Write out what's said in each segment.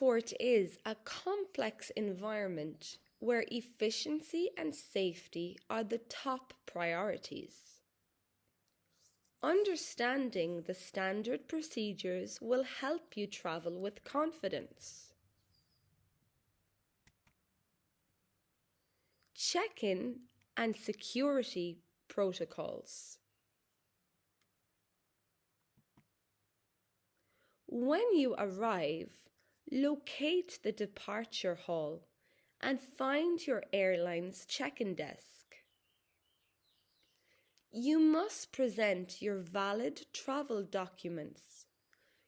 airport is a complex environment where efficiency and safety are the top priorities. Understanding the standard procedures will help you travel with confidence. Check-in and security protocols. When you arrive, locate the departure hall and find your airline's check-in desk. You must present your valid travel documents,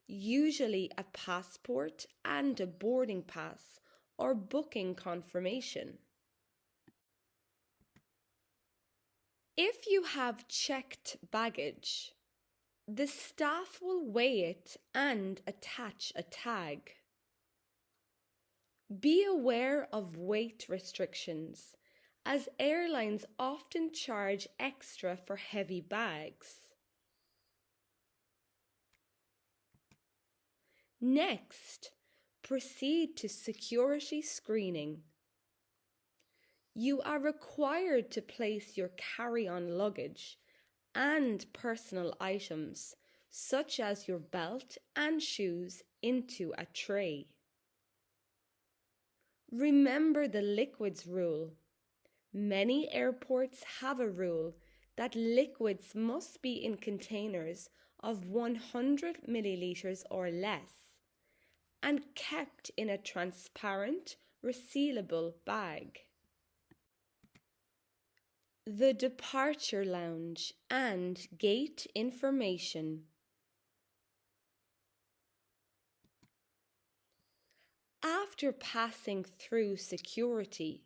usually a passport and a boarding pass or booking confirmation. If you have checked baggage, the staff will weigh it and attach a tag. Be aware of weight restrictions, as airlines often charge extra for heavy bags. Next, proceed to security screening. You are required to place your carry-on luggage and personal items, such as your belt and shoes, into a tray. Remember the liquids rule. Many airports have a rule that liquids must be in containers of 100 milliliters or less and kept in a transparent, resealable bag. The departure lounge and gate information. After passing through security,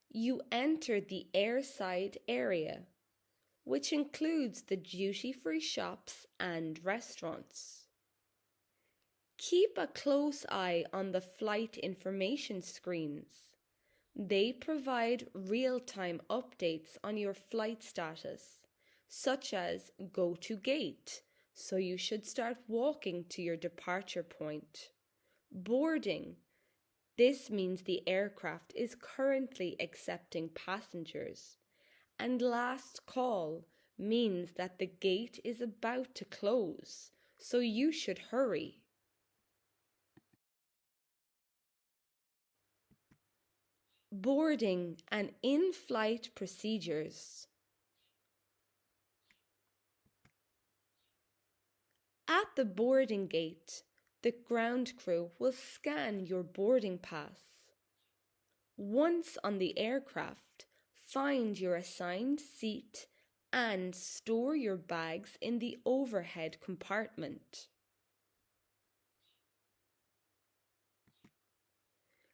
you enter the airside area, which includes the duty-free shops and restaurants. Keep a close eye on the flight information screens. They provide real-time updates on your flight status, such as go to gate, so you should start walking to your departure point. Boarding. This means the aircraft is currently accepting passengers. And last call means that the gate is about to close, so you should hurry. Boarding and in-flight procedures. At the boarding gate, the ground crew will scan your boarding pass. Once on the aircraft, find your assigned seat and store your bags in the overhead compartment.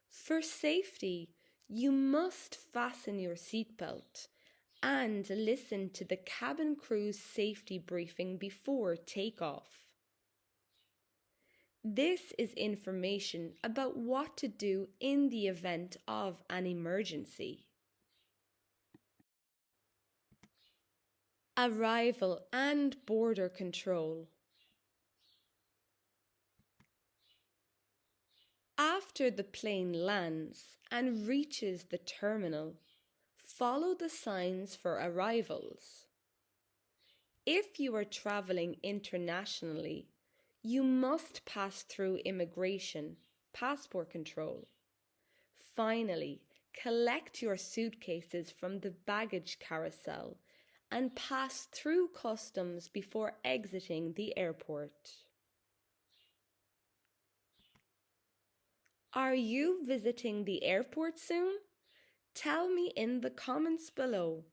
For safety, you must fasten your seatbelt and listen to the cabin crew's safety briefing before takeoff. This is information about what to do in the event of an emergency. Arrival and border control. After the plane lands and reaches the terminal, follow the signs for arrivals. If you are traveling internationally, you must pass through immigration, passport control. Finally, collect your suitcases from the baggage carousel and pass through customs before exiting the airport. Are you visiting the airport soon? Tell me in the comments below.